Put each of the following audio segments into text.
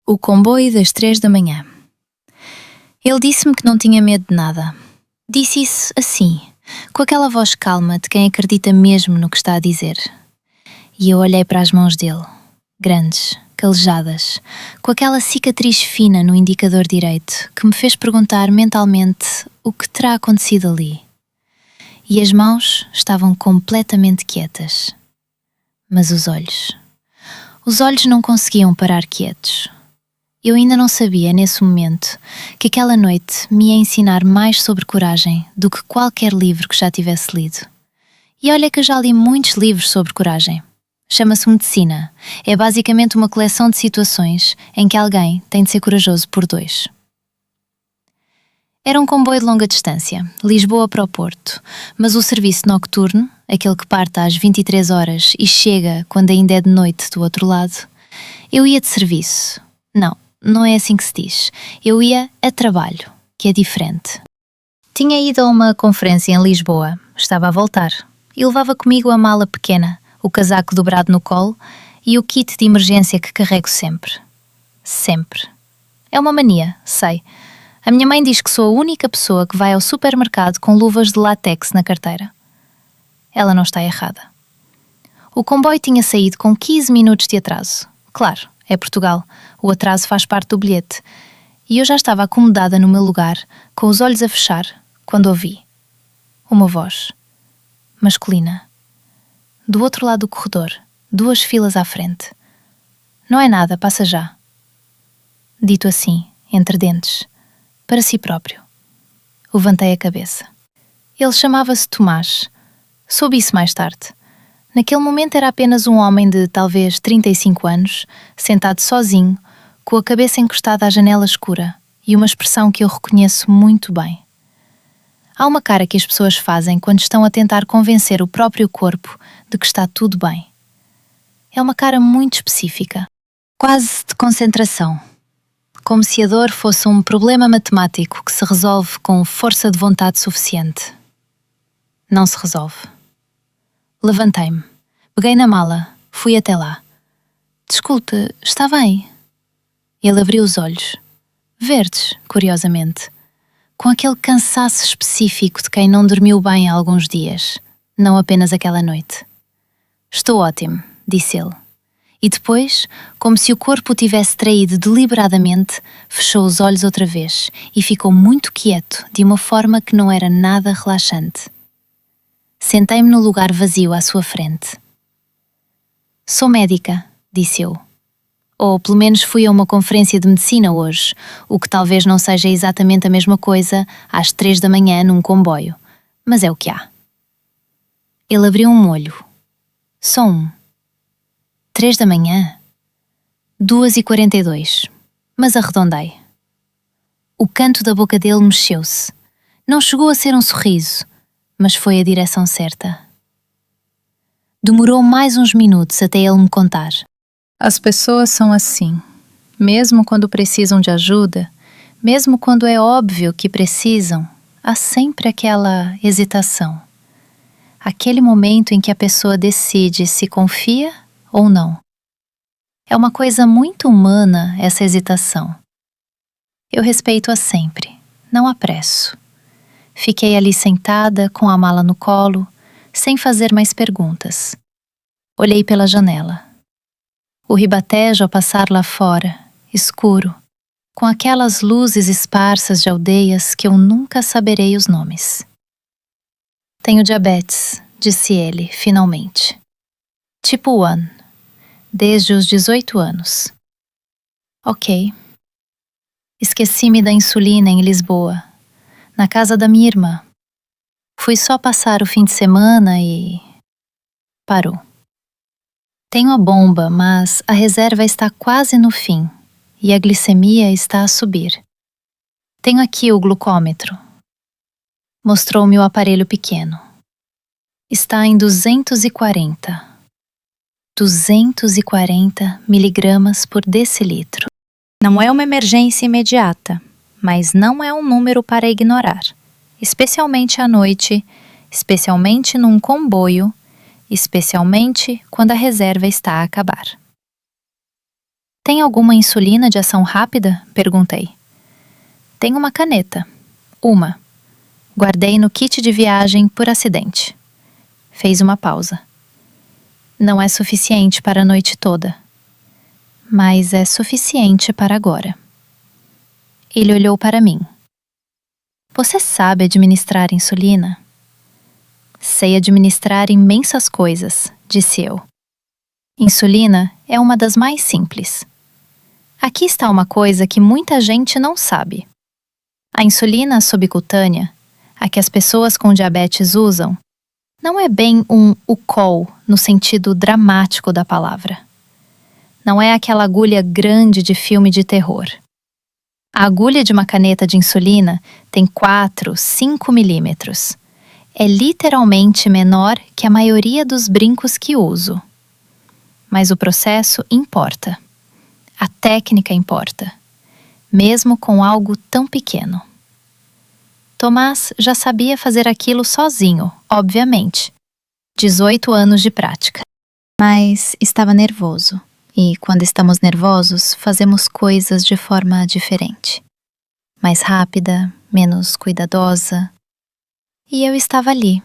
O comboio das 3 da manhã. Ele disse-me que não tinha medo de nada. Disse isso assim, com aquela voz calma de quem acredita mesmo no que está a dizer. E eu olhei para as mãos dele, grandes, calejadas, com aquela cicatriz fina no indicador direito, que me fez perguntar mentalmente o que terá acontecido ali. E as mãos estavam completamente quietas. Mas os olhos não conseguiam parar quietos. Eu ainda não sabia, nesse momento, que aquela noite me ia ensinar mais sobre coragem do que qualquer livro que já tivesse lido. E olha que eu já li muitos livros sobre coragem. Chama-se Medicina. É basicamente uma coleção de situações em que alguém tem de ser corajoso por dois. Era um comboio de longa distância, Lisboa para o Porto, mas o serviço nocturno, aquele que parte às 23 horas e chega quando ainda é de noite do outro lado, eu ia de serviço. Não é assim que se diz. Eu ia a trabalho, que é diferente. Tinha ido a uma conferência em Lisboa, estava a voltar, e levava comigo a mala pequena, o casaco dobrado no colo e o kit de emergência que carrego sempre. Sempre. É uma mania, sei. A minha mãe diz que sou a única pessoa que vai ao supermercado com luvas de látex na carteira. Ela não está errada. O comboio tinha saído com 15 minutos de atraso. Claro, é Portugal. O atraso faz parte do bilhete. E eu já estava acomodada no meu lugar, com os olhos a fechar, quando ouvi uma voz masculina. Do outro lado do corredor, 2 filas à frente. Não é nada, passa já. Dito assim, entre dentes, para si próprio. Levantei a cabeça. Ele chamava-se Tomás. Soube isso mais tarde. Naquele momento era apenas um homem de talvez 35 anos, sentado sozinho, com a cabeça encostada à janela escura e uma expressão que eu reconheço muito bem. Há uma cara que as pessoas fazem quando estão a tentar convencer o próprio corpo de que está tudo bem. É uma cara muito específica, quase de concentração, como se a dor fosse um problema matemático que se resolve com força de vontade suficiente. Não se resolve. Levantei-me, peguei na mala, fui até lá. Desculpe, está bem? Ele abriu os olhos, verdes, curiosamente, com aquele cansaço específico de quem não dormiu bem há alguns dias, não apenas aquela noite. Estou ótimo, disse ele. E depois, como se o corpo o tivesse traído deliberadamente, fechou os olhos outra vez e ficou muito quieto, de uma forma que não era nada relaxante. Sentei-me no lugar vazio à sua frente. Sou médica, disse eu. Ou pelo menos fui a uma conferência de medicina hoje, o que talvez não seja exatamente a mesma coisa às 3 da manhã num comboio, mas é o que há. Ele abriu um olho. Só um. 3 da manhã? 2h42, mas arredondei. O canto da boca dele mexeu-se. Não chegou a ser um sorriso, mas foi a direção certa. Demorou mais uns minutos até ele me contar. As pessoas são assim. Mesmo quando precisam de ajuda, mesmo quando é óbvio que precisam, há sempre aquela hesitação. Aquele momento em que a pessoa decide se confia ou não. É uma coisa muito humana essa hesitação. Eu respeito-a sempre, não apresso. Fiquei ali sentada, com a mala no colo, sem fazer mais perguntas. Olhei pela janela. O ribatejo a passar lá fora, escuro, com aquelas luzes esparsas de aldeias que eu nunca saberei os nomes. Tenho diabetes, disse ele, finalmente. Tipo 1, desde os 18 anos. Ok. Esqueci-me da insulina em Lisboa, na casa da minha irmã. Fui só passar o fim de semana e... parou. Tenho a bomba, mas a reserva está quase no fim e a glicemia está a subir. Tenho aqui o glucômetro. Mostrou-me o aparelho pequeno. Está em 240. 240 miligramas por decilitro. Não é uma emergência imediata, mas não é um número para ignorar. Especialmente à noite, especialmente num comboio, especialmente quando a reserva está a acabar. Tem alguma insulina de ação rápida? Perguntei. Tem uma caneta. Uma. Guardei no kit de viagem por acidente. Fez uma pausa. Não é suficiente para a noite toda. Mas é suficiente para agora. Ele olhou para mim. Você sabe administrar insulina? Sei administrar imensas coisas, disse eu. Insulina é uma das mais simples. Aqui está uma coisa que muita gente não sabe. A insulina subcutânea, a que as pessoas com diabetes usam, não é bem um UCOL no sentido dramático da palavra. Não é aquela agulha grande de filme de terror. A agulha de uma caneta de insulina tem 4, 5 milímetros. É literalmente menor que a maioria dos brincos que uso. Mas o processo importa. A técnica importa, mesmo com algo tão pequeno. Tomás já sabia fazer aquilo sozinho, obviamente. 18 anos de prática. Mas estava nervoso, e quando estamos nervosos, fazemos coisas de forma diferente. Mais rápida, menos cuidadosa. E eu estava ali,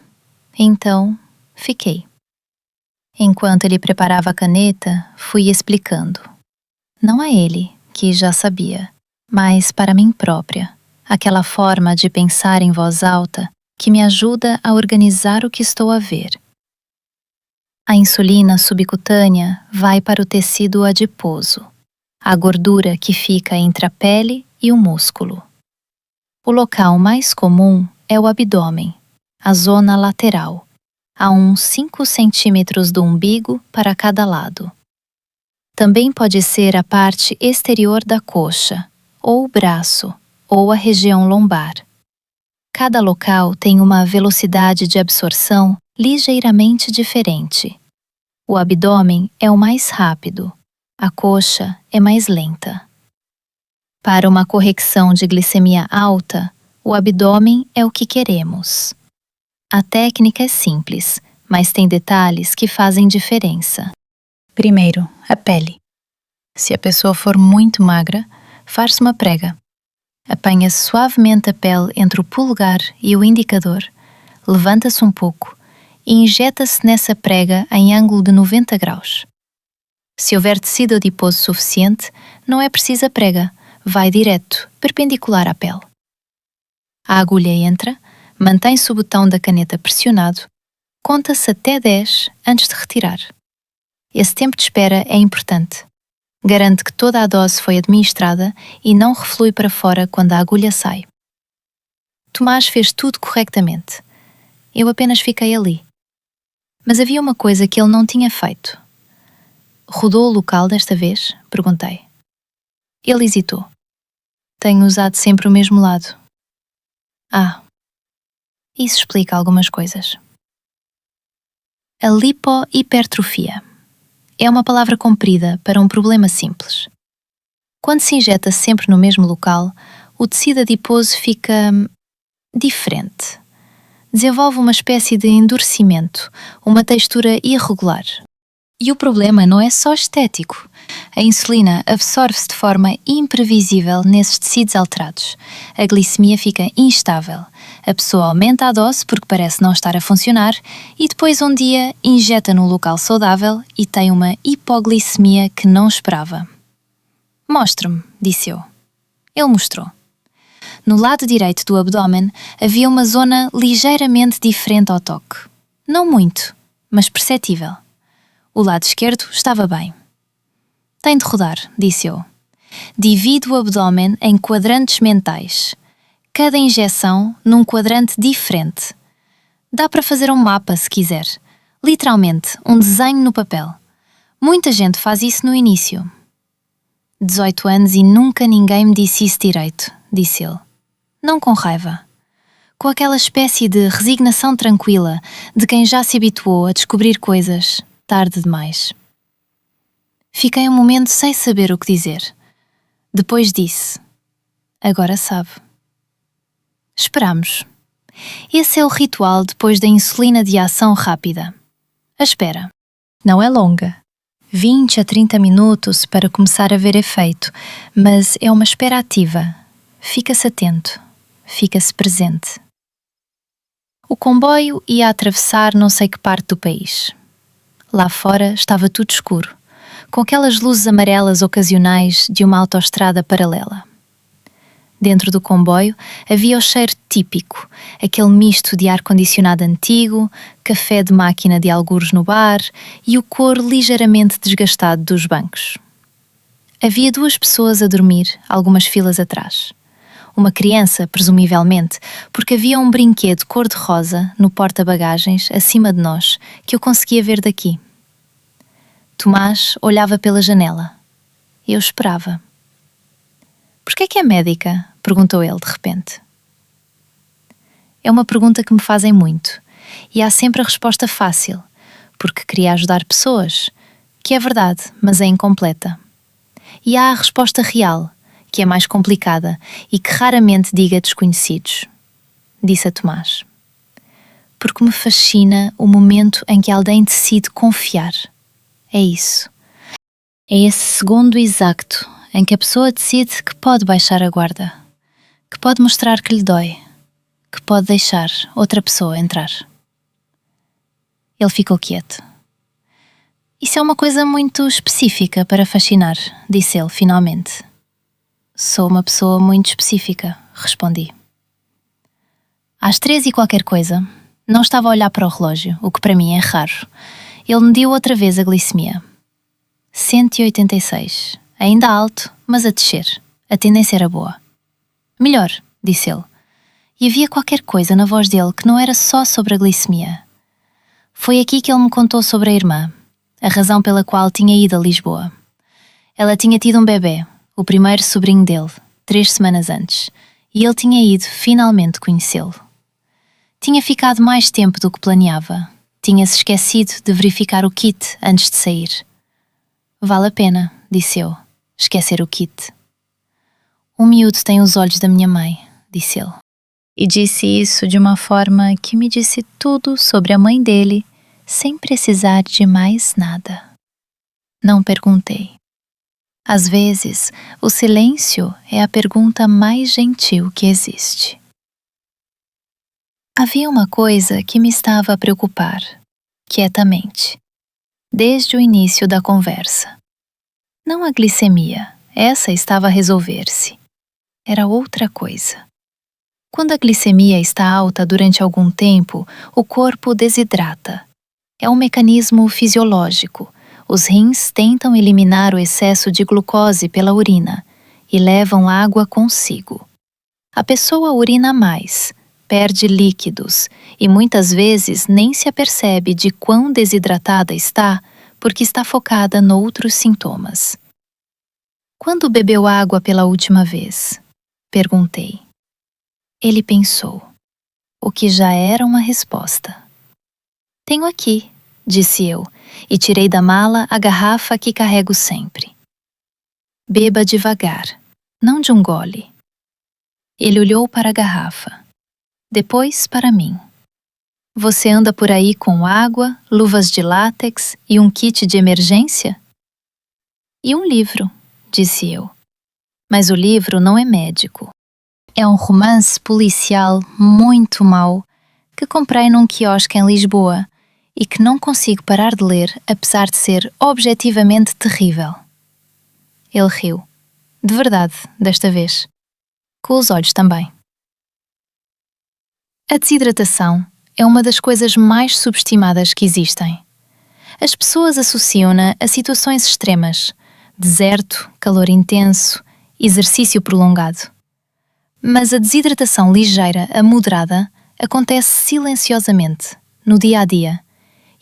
então fiquei. Enquanto ele preparava a caneta, fui explicando. Não a ele, que já sabia, mas para mim própria, aquela forma de pensar em voz alta que me ajuda a organizar o que estou a ver. A insulina subcutânea vai para o tecido adiposo, a gordura que fica entre a pele e o músculo. O local mais comum é o abdômen, a zona lateral, a uns 5 centímetros do umbigo para cada lado. Também pode ser a parte exterior da coxa, ou o braço, ou a região lombar. Cada local tem uma velocidade de absorção ligeiramente diferente. O abdômen é o mais rápido, a coxa é mais lenta. Para uma correção de glicemia alta, o abdômen é o que queremos. A técnica é simples, mas tem detalhes que fazem diferença. Primeiro, a pele. Se a pessoa for muito magra, faz-se uma prega. Apanha-se suavemente a pele entre o polegar e o indicador, levanta-se um pouco e injeta-se nessa prega em ângulo de 90 graus. Se houver tecido adiposo suficiente, não é preciso a prega, vai direto, perpendicular à pele. A agulha entra, mantém-se o botão da caneta pressionado, conta-se até 10 antes de retirar. Esse tempo de espera é importante. Garante que toda a dose foi administrada e não reflui para fora quando a agulha sai. Tomás fez tudo corretamente. Eu apenas fiquei ali. Mas havia uma coisa que ele não tinha feito. Rodou o local desta vez? Perguntei. Ele hesitou. Tenho usado sempre o mesmo lado. Ah, isso explica algumas coisas. A lipohipertrofia é uma palavra comprida para um problema simples. Quando se injeta sempre no mesmo local, o tecido adiposo fica diferente. Desenvolve uma espécie de endurecimento, uma textura irregular. E o problema não é só estético. A insulina absorve-se de forma imprevisível nesses tecidos alterados. A glicemia fica instável. A pessoa aumenta a dose porque parece não estar a funcionar e depois um dia injeta num local saudável e tem uma hipoglicemia que não esperava. Mostre-me, disse eu. Ele mostrou. No lado direito do abdômen havia uma zona ligeiramente diferente ao toque. Não muito, mas perceptível. O lado esquerdo estava bem. Tem de rodar, disse eu. Divide o abdômen em quadrantes mentais. Cada injeção num quadrante diferente. Dá para fazer um mapa se quiser. Literalmente, um desenho no papel. Muita gente faz isso no início. 18 anos e nunca ninguém me disse isso direito, disse ele. Não com raiva. Com aquela espécie de resignação tranquila de quem já se habituou a descobrir coisas tarde demais. Fiquei um momento sem saber o que dizer. Depois disse: agora sabe. Esperamos. Esse é o ritual depois da insulina de ação rápida. A espera. Não é longa, 20 a 30 minutos para começar a ver efeito, mas é uma espera ativa. Fica-se atento, fica-se presente. O comboio ia atravessar não sei que parte do país. Lá fora estava tudo escuro, com aquelas luzes amarelas ocasionais de uma autoestrada paralela. Dentro do comboio havia o cheiro típico, aquele misto de ar-condicionado antigo, café de máquina de algures no bar e o couro ligeiramente desgastado dos bancos. Havia 2 pessoas a dormir, algumas filas atrás. Uma criança, presumivelmente, porque havia um brinquedo cor-de-rosa no porta-bagagens acima de nós que eu conseguia ver daqui. Tomás olhava pela janela. Eu esperava. "Por que é médica?", perguntou ele de repente. É uma pergunta que me fazem muito, e há sempre a resposta fácil, porque queria ajudar pessoas, que é verdade, mas é incompleta. E há a resposta real, que é mais complicada e que raramente diga desconhecidos. Disse a Tomás. Porque me fascina o momento em que alguém decide confiar. É isso. É esse segundo exato em que a pessoa decide que pode baixar a guarda, que pode mostrar que lhe dói, que pode deixar outra pessoa entrar. Ele ficou quieto. Isso é uma coisa muito específica para fascinar, disse ele finalmente. Sou uma pessoa muito específica, respondi. Às 3 e qualquer coisa, não estava a olhar para o relógio, o que para mim é raro. Ele mediu outra vez a glicemia. 186. Ainda alto, mas a descer. A tendência era boa. Melhor, disse ele. E havia qualquer coisa na voz dele que não era só sobre a glicemia. Foi aqui que ele me contou sobre a irmã, a razão pela qual tinha ido a Lisboa. Ela tinha tido um bebê, o primeiro sobrinho dele, 3 semanas antes, e ele tinha ido finalmente conhecê-lo. Tinha ficado mais tempo do que planeava. Tinha-se esquecido de verificar o kit antes de sair. Vale a pena, disse eu, esquecer o kit. O miúdo tem os olhos da minha mãe, disse ele. E disse isso de uma forma que me disse tudo sobre a mãe dele, sem precisar de mais nada. Não perguntei. Às vezes, o silêncio é a pergunta mais gentil que existe. Havia uma coisa que me estava a preocupar, quietamente, desde o início da conversa. Não a glicemia, essa estava a resolver-se. Era outra coisa. Quando a glicemia está alta durante algum tempo, o corpo desidrata. É um mecanismo fisiológico. Os rins tentam eliminar o excesso de glucose pela urina e levam água consigo. A pessoa urina mais, perde líquidos e muitas vezes nem se apercebe de quão desidratada está porque está focada noutros sintomas. Quando bebeu água pela última vez? Perguntei. Ele pensou, o que já era uma resposta. Tenho aqui, disse eu, e tirei da mala a garrafa que carrego sempre. Beba devagar, não de um gole. Ele olhou para a garrafa, depois para mim. Você anda por aí com água, luvas de látex e um kit de emergência? E um livro, disse eu. Mas o livro não é médico. É um romance policial muito mau que comprei num quiosque em Lisboa e que não consigo parar de ler apesar de ser objetivamente terrível. Ele riu. De verdade, desta vez. Com os olhos também. A desidratação é uma das coisas mais subestimadas que existem. As pessoas associam-na a situações extremas, deserto, calor intenso, exercício prolongado. Mas a desidratação ligeira a moderada acontece silenciosamente, no dia a dia,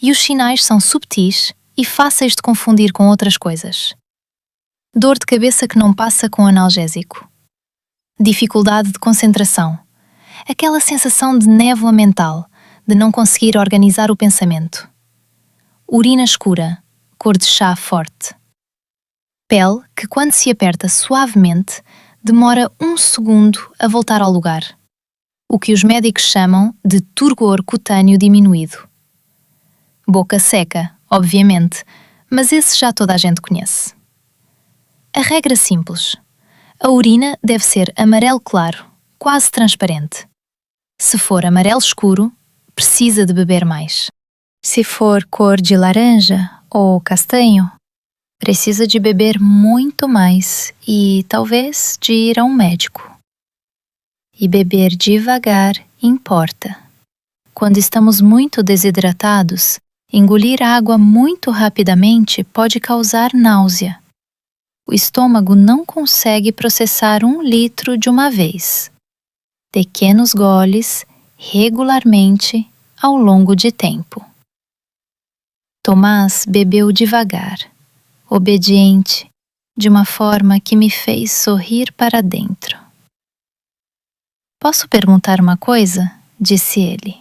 e os sinais são subtis e fáceis de confundir com outras coisas. Dor de cabeça que não passa com analgésico. Dificuldade de concentração. Aquela sensação de névoa mental, de não conseguir organizar o pensamento. Urina escura, cor de chá forte. Pele que, quando se aperta suavemente, demora 1 segundo a voltar ao lugar, o que os médicos chamam de turgor cutâneo diminuído. Boca seca, obviamente, mas esse já toda a gente conhece. A regra simples: a urina deve ser amarelo claro, quase transparente. Se for amarelo escuro, precisa de beber mais. Se for cor de laranja ou castanho, precisa de beber muito mais e talvez de ir a um médico. E beber devagar importa. Quando estamos muito desidratados, engolir água muito rapidamente pode causar náusea. O estômago não consegue processar 1 litro de uma vez. Pequenos goles, regularmente, ao longo de tempo. Tomás bebeu devagar, obediente, de uma forma que me fez sorrir para dentro. Posso perguntar uma coisa? Disse ele.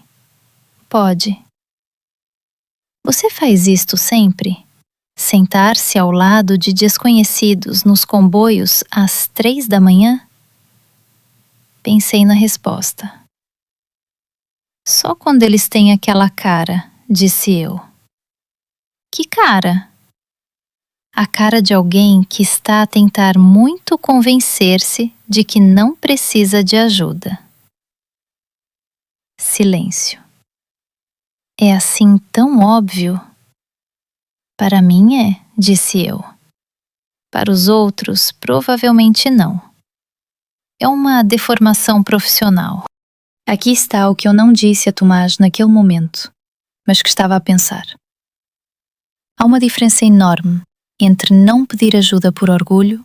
Pode. Você faz isto sempre? Sentar-se ao lado de desconhecidos nos comboios às 3 da manhã? Pensei na resposta. Só quando eles têm aquela cara, disse eu. Que cara? A cara de alguém que está a tentar muito convencer-se de que não precisa de ajuda. Silêncio. É assim tão óbvio? Para mim é, disse eu. Para os outros, provavelmente não. É uma deformação profissional. Aqui está o que eu não disse a Tomás naquele momento, mas que estava a pensar. Há uma diferença enorme entre não pedir ajuda por orgulho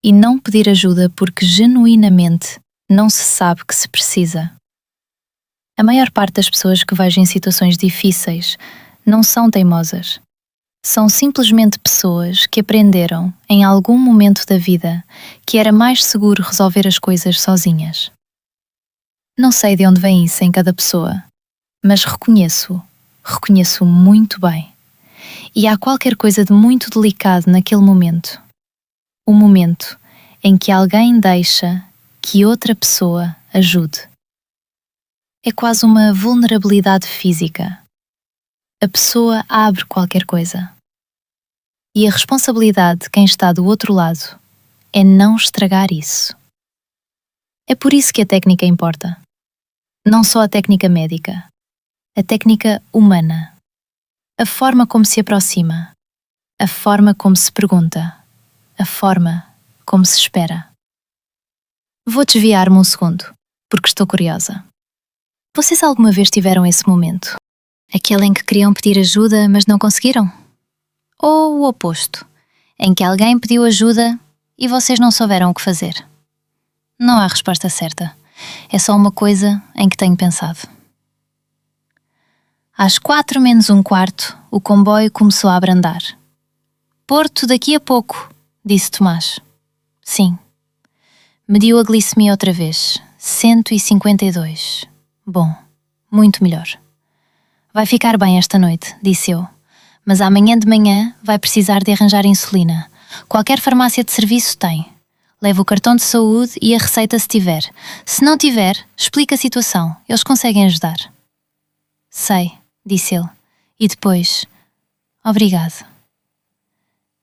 e não pedir ajuda porque genuinamente não se sabe que se precisa. A maior parte das pessoas que vejo em situações difíceis não são teimosas. São simplesmente pessoas que aprenderam, em algum momento da vida, que era mais seguro resolver as coisas sozinhas. Não sei de onde vem isso em cada pessoa, mas reconheço muito bem. E há qualquer coisa de muito delicado naquele momento. O momento em que alguém deixa que outra pessoa ajude. É quase uma vulnerabilidade física. A pessoa abre qualquer coisa. E a responsabilidade de quem está do outro lado é não estragar isso. É por isso que a técnica importa. Não só a técnica médica, a técnica humana. A forma como se aproxima, a forma como se pergunta, a forma como se espera. Vou desviar-me um segundo, porque estou curiosa. Vocês alguma vez tiveram esse momento? Aquele em que queriam pedir ajuda, mas não conseguiram? Ou o oposto, em que alguém pediu ajuda e vocês não souberam o que fazer? Não há resposta certa. É só uma coisa em que tenho pensado. Às 4 menos um quarto, o comboio começou a abrandar. Porto daqui a pouco, disse Tomás. Sim. Mediu a glicemia outra vez. 152. Bom, muito melhor. Vai ficar bem esta noite, disse eu. Mas amanhã de manhã vai precisar de arranjar insulina. Qualquer farmácia de serviço tem. Leva o cartão de saúde e a receita se tiver. Se não tiver, explica a situação. Eles conseguem ajudar. Sei, disse ele. E depois, obrigado.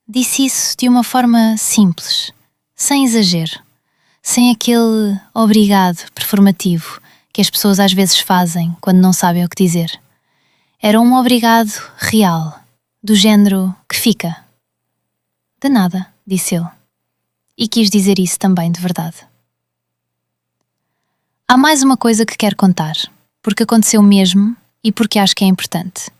Disse isso de uma forma simples, sem exagero, sem aquele obrigado performativo que as pessoas às vezes fazem quando não sabem o que dizer. Era um obrigado real, do género que fica. De nada, disse ele. E quis dizer isso também de verdade. Há mais uma coisa que quero contar, porque aconteceu mesmo e porque acho que é importante.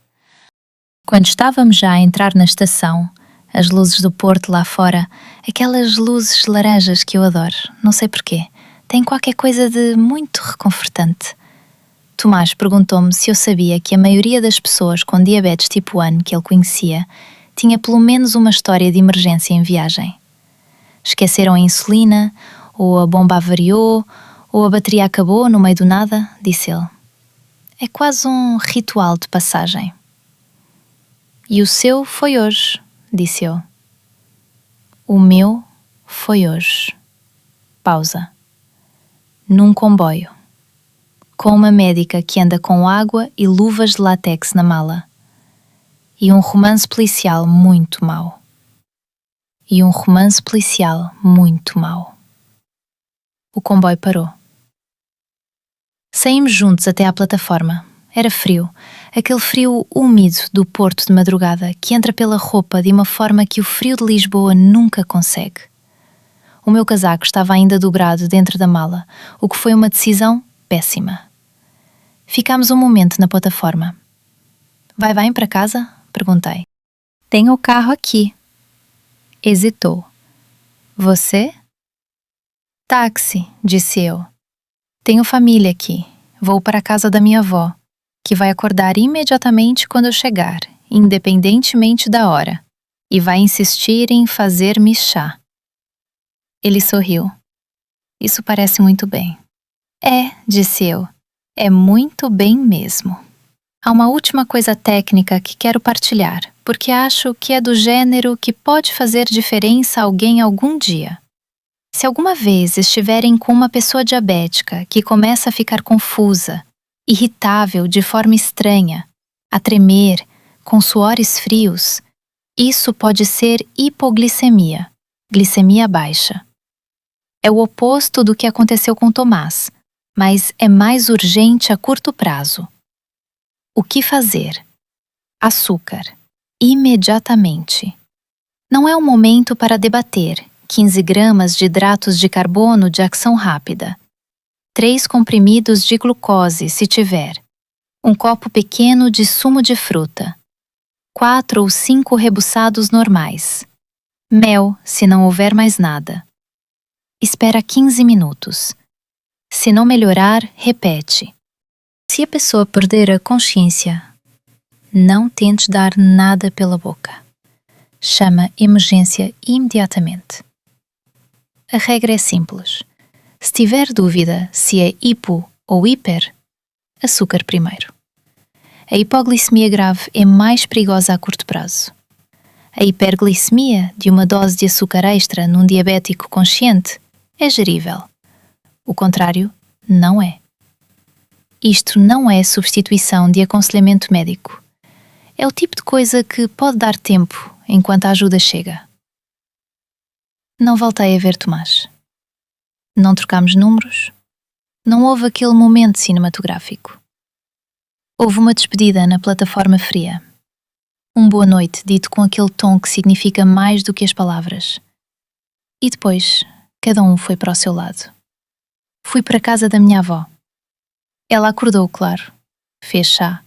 Quando estávamos já a entrar na estação, as luzes do Porto lá fora, aquelas luzes laranjas que eu adoro, não sei porquê, têm qualquer coisa de muito reconfortante. Tomás perguntou-me se eu sabia que a maioria das pessoas com diabetes tipo 1 que ele conhecia tinha pelo menos uma história de emergência em viagem. Esqueceram a insulina, ou a bomba avariou, ou a bateria acabou no meio do nada, disse ele. É quase um ritual de passagem. E o seu foi hoje, disse eu. O meu foi hoje. Pausa. Num comboio. Com uma médica que anda com água e luvas de látex na mala. e um romance policial muito mau. E um romance policial muito mau. O comboio parou. Saímos juntos até à plataforma. Era frio, aquele frio úmido do Porto de madrugada que entra pela roupa de uma forma que o frio de Lisboa nunca consegue. O meu casaco estava ainda dobrado dentro da mala, o que foi uma decisão péssima. Ficámos um momento na plataforma. Vai bem para casa? Perguntei. Tenho o carro aqui. Hesitou. Você? Táxi, disse eu. Tenho família aqui. Vou para a casa da minha avó, que vai acordar imediatamente quando eu chegar, independentemente da hora, e vai insistir em fazer-me chá. Ele sorriu. Isso parece muito bem. É, disse eu. É muito bem mesmo. Há uma última coisa técnica que quero partilhar, porque acho que é do gênero que pode fazer diferença a alguém algum dia. Se alguma vez estiverem com uma pessoa diabética que começa a ficar confusa, irritável de forma estranha, a tremer, com suores frios, isso pode ser hipoglicemia, glicemia baixa. É o oposto do que aconteceu com Tomás, mas é mais urgente a curto prazo. O que fazer? Açúcar. Imediatamente. Não é um momento para debater. 15 gramas de hidratos de carbono de ação rápida. 3 comprimidos de glucose, se tiver. Um copo pequeno de sumo de fruta. 4 ou 5 rebuçados normais. Mel, se não houver mais nada. Espera 15 minutos. Se não melhorar, repete. Se a pessoa perder a consciência, não tente dar nada pela boca. Chama emergência imediatamente. A regra é simples. Se tiver dúvida se é hipo ou hiper, açúcar primeiro. A hipoglicemia grave é mais perigosa a curto prazo. A hiperglicemia de uma dose de açúcar extra num diabético consciente é gerível. O contrário, não é. Isto não é substituição de aconselhamento médico. É o tipo de coisa que pode dar tempo enquanto a ajuda chega. Não voltei a ver Tomás. Não trocámos números. Não houve aquele momento cinematográfico. Houve uma despedida na plataforma fria. Um boa noite dito com aquele tom que significa mais do que as palavras. E depois, cada um foi para o seu lado. Fui para a casa da minha avó. Ela acordou, claro. Fez chá.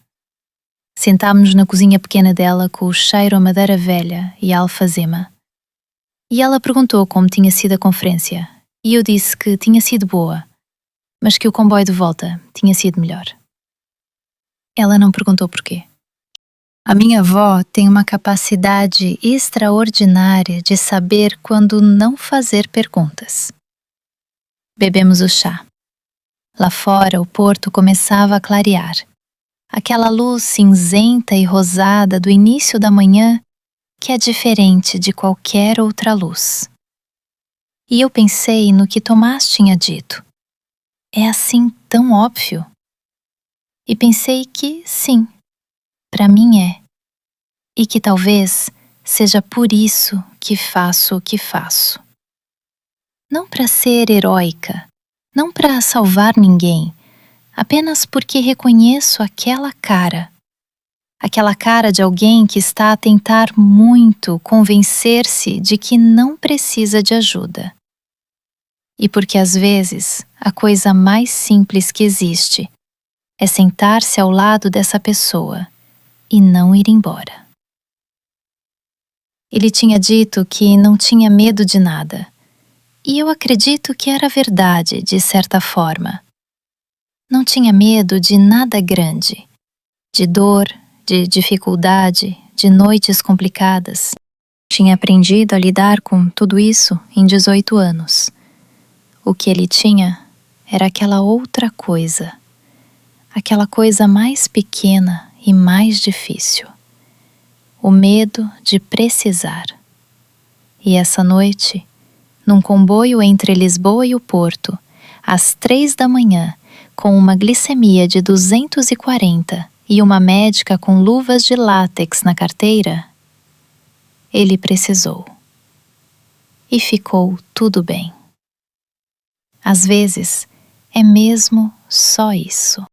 Sentámos-nos na cozinha pequena dela com o cheiro a madeira velha e a alfazema. E ela perguntou como tinha sido a conferência, e eu disse que tinha sido boa, mas que o comboio de volta tinha sido melhor. Ela não perguntou porquê. A minha avó tem uma capacidade extraordinária de saber quando não fazer perguntas. Bebemos o chá. Lá fora, o porto começava a clarear. Aquela luz cinzenta e rosada do início da manhã que é diferente de qualquer outra luz. E eu pensei no que Tomás tinha dito. É assim tão óbvio? E pensei que sim, para mim é. E que talvez seja por isso que faço o que faço. Não para ser heróica, não para salvar ninguém, apenas porque reconheço aquela cara de alguém que está a tentar muito convencer-se de que não precisa de ajuda. E porque às vezes a coisa mais simples que existe é sentar-se ao lado dessa pessoa e não ir embora. Ele tinha dito que não tinha medo de nada, e eu acredito que era verdade, de certa forma. Não tinha medo de nada grande, de dor, de dificuldade, de noites complicadas. Tinha aprendido a lidar com tudo isso em 18 anos. O que ele tinha era aquela outra coisa, aquela coisa mais pequena e mais difícil. O medo de precisar. E essa noite, num comboio entre Lisboa e o Porto, às 3 da manhã, com uma glicemia de 240 e uma médica com luvas de látex na carteira, ele precisou. E ficou tudo bem. Às vezes, é mesmo só isso.